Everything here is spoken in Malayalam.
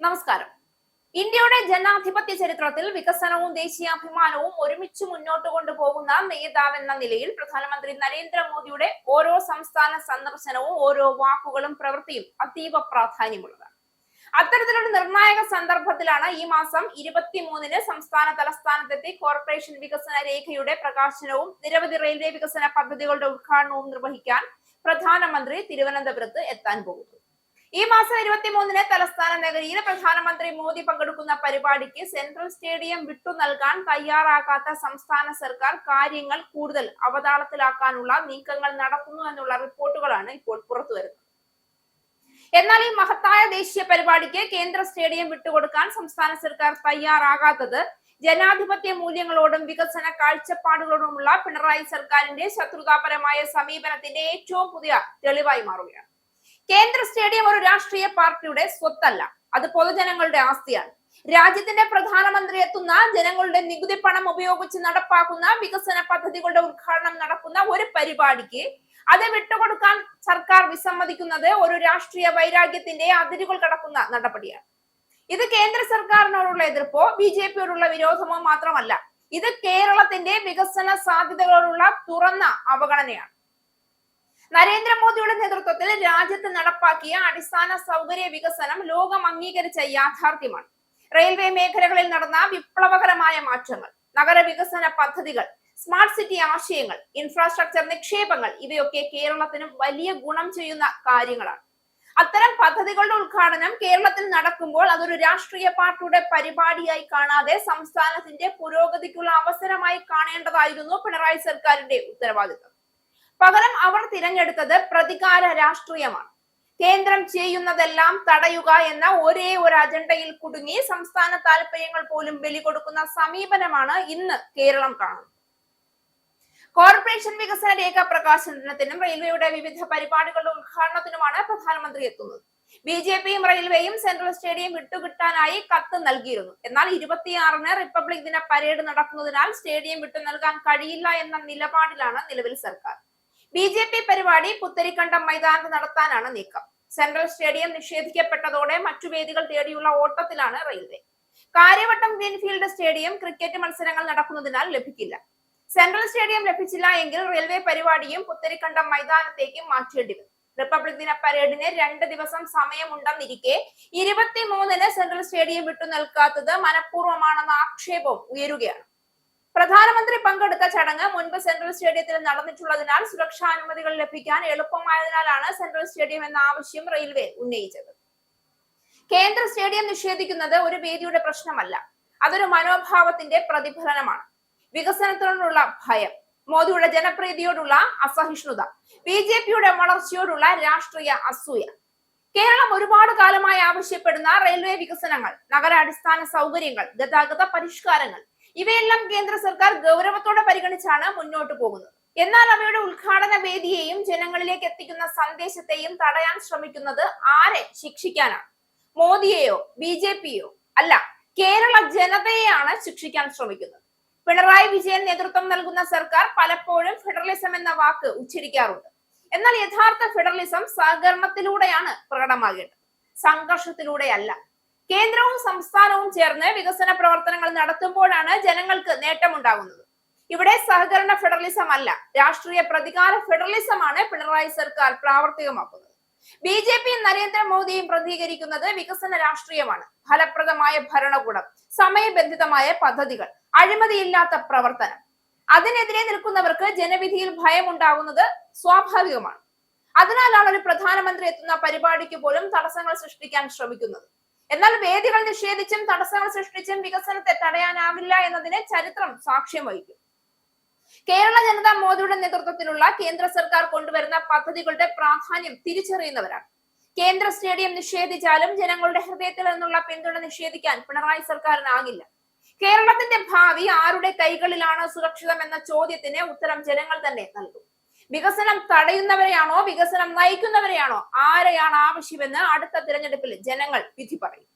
നമസ്കാരം. ഇന്ത്യയുടെ ജനാധിപത്യ ചരിത്രത്തിൽ വികസനവും ദേശീയാഭിമാനവും ഒരുമിച്ച് മുന്നോട്ട് കൊണ്ടുപോകുന്ന നേതാവെന്ന നിലയിൽ പ്രധാനമന്ത്രി നരേന്ദ്രമോദിയുടെ ഓരോ സംസ്ഥാന സന്ദർശനവും ഓരോ വാക്കുകളും പ്രവൃത്തിയും അതീവ പ്രാധാന്യമുള്ളതാണ്. അത്തരത്തിലൊരു നിർണായക സന്ദർഭത്തിലാണ് ഈ മാസം 23-ന് സംസ്ഥാന തലസ്ഥാനത്തെത്തി കോർപ്പറേഷൻ വികസന രേഖയുടെ പ്രകാശനവും നിരവധി റെയിൽവേ വികസന പദ്ധതികളുടെ ഉദ്ഘാടനവും നിർവഹിക്കാൻ പ്രധാനമന്ത്രി തിരുവനന്തപുരത്ത് എത്താൻ പോകുന്നു. ഈ മാസം 23-ന് തലസ്ഥാന നഗരിയിൽ പ്രധാനമന്ത്രി മോദി പങ്കെടുക്കുന്ന പരിപാടിക്ക് സെൻട്രൽ സ്റ്റേഡിയം വിട്ടു നൽകാൻ തയ്യാറാകാത്ത സംസ്ഥാന സർക്കാർ കാര്യങ്ങൾ കൂടുതൽ അവതാളത്തിലാക്കാനുള്ള നീക്കങ്ങൾ നടത്തുന്നു എന്നുള്ള റിപ്പോർട്ടുകളാണ് ഇപ്പോൾ പുറത്തുവരുന്നത്. എന്നാൽ ഈ മഹത്തായ ദേശീയ പരിപാടിക്ക് കേന്ദ്ര സ്റ്റേഡിയം വിട്ടുകൊടുക്കാൻ സംസ്ഥാന സർക്കാർ തയ്യാറാകാത്തത് ജനാധിപത്യ മൂല്യങ്ങളോടും വികസന കാഴ്ചപ്പാടുകളോടുമുള്ള പിണറായി സർക്കാരിന്റെ ശത്രുതാപരമായ സമീപനത്തിന്റെ ഏറ്റവും പുതിയ തെളിവായി മാറുകയാണ്. കേന്ദ്ര സ്റ്റേഡിയം ഒരു രാഷ്ട്രീയ പാർട്ടിയുടെ സ്വത്തല്ല, അത് പൊതുജനങ്ങളുടെ ആസ്തിയാണ്. രാജ്യത്തിന്റെ പ്രധാനമന്ത്രി എത്തുന്ന, ജനങ്ങളുടെ നികുതി പണം ഉപയോഗിച്ച് നടപ്പാക്കുന്ന വികസന പദ്ധതികളുടെ ഉദ്ഘാടനം നടക്കുന്ന ഒരു പരിപാടിക്ക് അത് വിട്ടുകൊടുക്കാൻ സർക്കാർ വിസമ്മതിക്കുന്നത് ഒരു രാഷ്ട്രീയ വൈരാഗ്യത്തിന്റെ അതിരുകൾ കടക്കുന്ന നടപടിയാണ്. ഇത് കേന്ദ്ര സർക്കാരിനോടുള്ള എതിർപ്പോ BJPയോടുള്ള വിരോധമോ മാത്രമല്ല, ഇത് കേരളത്തിന്റെ വികസന സാധ്യതകളോടുള്ള തുറന്ന അവഗണനയാണ്. നരേന്ദ്രമോദിയുടെ നേതൃത്വത്തിൽ രാജ്യത്ത് നടപ്പാക്കിയ അടിസ്ഥാന സൗകര്യ വികസനം ലോകം അംഗീകരിച്ച യാഥാർത്ഥ്യമാണ്. റെയിൽവേ മേഖലകളിൽ നടന്ന വിപ്ലവകരമായ മാറ്റങ്ങൾ, നഗരവികസന പദ്ധതികൾ, സ്മാർട്ട് സിറ്റി ആശയങ്ങൾ, ഇൻഫ്രാസ്ട്രക്ചർ നിക്ഷേപങ്ങൾ ഇവയൊക്കെ കേരളത്തിന് വലിയ ഗുണം ചെയ്യുന്ന കാര്യങ്ങളാണ്. അത്തരം പദ്ധതികളുടെ ഉദ്ഘാടനം കേരളത്തിൽ നടക്കുമ്പോൾ അതൊരു രാഷ്ട്രീയ പാർട്ടിയുടെ പരിപാടിയായി കാണാതെ സംസ്ഥാനത്തിന്റെ പുരോഗതിക്കുള്ള അവസരമായി കാണേണ്ടതായിരുന്നു പിണറായി സർക്കാരിന്റെ ഉത്തരവാദിത്തം. പകരം അവർ തിരഞ്ഞെടുത്തത് പ്രതികാര രാഷ്ട്രീയമാണ്. കേന്ദ്രം ചെയ്യുന്നതെല്ലാം തടയുക എന്ന ഒരേ ഒരു അജണ്ടയിൽ കുടുങ്ങി സംസ്ഥാന താല്പര്യങ്ങൾ പോലും ബലി കൊടുക്കുന്ന സമീപനമാണ് ഇന്ന് കേരളം കാണുന്നത്. കോർപ്പറേഷൻ വികസന രേഖ പ്രകാശനത്തിനും റെയിൽവേയുടെ വിവിധ പരിപാടികളുടെ ഉദ്ഘാടനത്തിനുമാണ് പ്രധാനമന്ത്രി എത്തുന്നത്. BJPയും റെയിൽവേയും സെൻട്രൽ സ്റ്റേഡിയം വിട്ടുകിട്ടാനായി കത്ത് നൽകിയിരുന്നു. എന്നാൽ 26-ന് റിപ്പബ്ലിക് ദിന പരേഡ് നടക്കുന്നതിനാൽ സ്റ്റേഡിയം വിട്ടു നൽകാൻ കഴിയില്ല എന്ന നിലപാടിലാണ് നിലവിൽ സർക്കാർ. BJP പരിപാടി പുത്തരിക്കണ്ടം മൈതാനത്ത് നടത്താനാണ് നീക്കം. സെൻട്രൽ സ്റ്റേഡിയം നിഷേധിക്കപ്പെട്ടതോടെ മറ്റു വേദികൾ തേടിയുള്ള ഓട്ടത്തിലാണ് railway. Karyavattom Greenfield Stadium cricket മത്സരങ്ങൾ നടക്കുന്നതിനാൽ ലഭിക്കില്ല. സെൻട്രൽ സ്റ്റേഡിയം ലഭിച്ചില്ല എങ്കിൽ റെയിൽവേ പരിപാടിയും പുത്തരിക്കണ്ടം മൈതാനത്തേക്ക് മാറ്റേണ്ടി വരും. റിപ്പബ്ലിക് ദിന പരേഡിന് 2 ദിവസം സമയമുണ്ടെന്നിരിക്കെ 23-ന് സെൻട്രൽ സ്റ്റേഡിയം വിട്ടു നൽകാത്തത് മനഃപൂർവ്വമാണെന്ന ആക്ഷേപവും ഉയരുകയാണ്. പ്രധാനമന്ത്രി പങ്കെടുത്ത ചടങ്ങ് മുൻപ് സെൻട്രൽ സ്റ്റേഡിയത്തിൽ നടന്നിട്ടുള്ളതിനാൽ സുരക്ഷാ അനുമതികൾ ലഭിക്കാൻ എളുപ്പമായതിനാലാണ് സെൻട്രൽ സ്റ്റേഡിയം എന്ന ആവശ്യം റെയിൽവേ ഉന്നയിച്ചത്. കേന്ദ്ര സ്റ്റേഡിയം നിഷേധിക്കുന്നത് ഒരു വേദിയുടെ പ്രശ്നമല്ല, അതൊരു മനോഭാവത്തിന്റെ പ്രതിഫലനമാണ്. വികസനത്തിനോടുള്ള ഭയം, മോദിയുടെ ജനപ്രീതിയോടുള്ള അസഹിഷ്ണുത, BJPയുടെ വളർച്ചയോടുള്ള രാഷ്ട്രീയ അസൂയ. കേരളം ഒരുപാട് കാലമായി ആവശ്യപ്പെടുന്ന റെയിൽവേ വികസനങ്ങൾ, നഗരാടിസ്ഥാന സൗകര്യങ്ങൾ, ഗതാഗത പരിഷ്കാരങ്ങൾ ഇവയെല്ലാം കേന്ദ്ര സർക്കാർ ഗൗരവത്തോടെ പരിഗണിച്ചാണ് മുന്നോട്ട് പോകുന്നത്. എന്നാൽ അവയുടെ ഉദ്ഘാടന വേദിയെയും ജനങ്ങളിലേക്ക് എത്തിക്കുന്ന സന്ദേശത്തെയും തടയാൻ ശ്രമിക്കുന്നത് ആരെ ശിക്ഷിക്കാനാണ്? മോദിയെയോ BJPയോ അല്ല, കേരള ജനതയെയാണ് ശിക്ഷിക്കാൻ ശ്രമിക്കുന്നത്. പിണറായി വിജയൻ നേതൃത്വം നൽകുന്ന സർക്കാർ പലപ്പോഴും ഫെഡറലിസം എന്ന വാക്ക് ഉച്ചരിക്കാറുണ്ട്. എന്നാൽ യഥാർത്ഥ ഫെഡറലിസം സഹകരണത്തിലൂടെയാണ് പ്രകടമാകേണ്ടത്, സംഘർഷത്തിലൂടെയല്ല. കേന്ദ്രവും സംസ്ഥാനവും ചേർന്ന് വികസന പ്രവർത്തനങ്ങൾ നടത്തുമ്പോഴാണ് ജനങ്ങൾക്ക് നേട്ടമുണ്ടാകുന്നത്. ഇവിടെ സഹകരണ ഫെഡറലിസം അല്ല, രാഷ്ട്രീയ പ്രതികാര ഫെഡറലിസമാണ് പിണറായി സർക്കാർ പ്രാവർത്തികമാക്കുന്നത്. BJPയും നരേന്ദ്രമോദിയും പ്രതികരിക്കുന്നത് വികസന രാഷ്ട്രീയമാണ്. ഫലപ്രദമായ ഭരണകൂടം, സമയബന്ധിതമായ പദ്ധതികൾ, അഴിമതിയില്ലാത്ത പ്രവർത്തനം. അതിനെതിരെ നിൽക്കുന്നവർക്ക് ജനവിധിയിൽ ഭയമുണ്ടാകുന്നത് സ്വാഭാവികമാണ്. അതിനാലാണ് ഒരു പ്രധാനമന്ത്രി എത്തുന്ന പരിപാടിക്ക് പോലും തടസ്സങ്ങൾ സൃഷ്ടിക്കാൻ ശ്രമിക്കുന്നത്. എന്നാൽ വേദികൾ നിഷേധിച്ചും തടസ്സങ്ങൾ സൃഷ്ടിച്ചും വികസനത്തെ തടയാനാവില്ല എന്നതിന് ചരിത്രം സാക്ഷ്യം വഹിക്കും. കേരള ജനത മോദിയുടെ നേതൃത്വത്തിലുള്ള കേന്ദ്ര സർക്കാർ കൊണ്ടുവരുന്ന പദ്ധതികളുടെ പ്രാധാന്യം തിരിച്ചറിയുന്നവരാണ്. കേന്ദ്ര സ്റ്റേഡിയം നിഷേധിച്ചാലും ജനങ്ങളുടെ ഹൃദയത്തിൽ നിന്നുള്ള പിന്തുണ നിഷേധിക്കാൻ പിണറായി സർക്കാരിനാകില്ല. കേരളത്തിന്റെ ഭാവി ആരുടെ കൈകളിലാണ് സുരക്ഷിതം എന്ന ചോദ്യത്തിന് ഉത്തരം ജനങ്ങൾ തന്നെ നൽകും. വികസനം തടയുന്നവരെയാണോ വികസനം നയിക്കുന്നവരെയാണോ ആരെയാണ് ആവശ്യമെന്ന് അടുത്ത തിരഞ്ഞെടുപ്പിൽ ജനങ്ങൾ വിധി പറയും.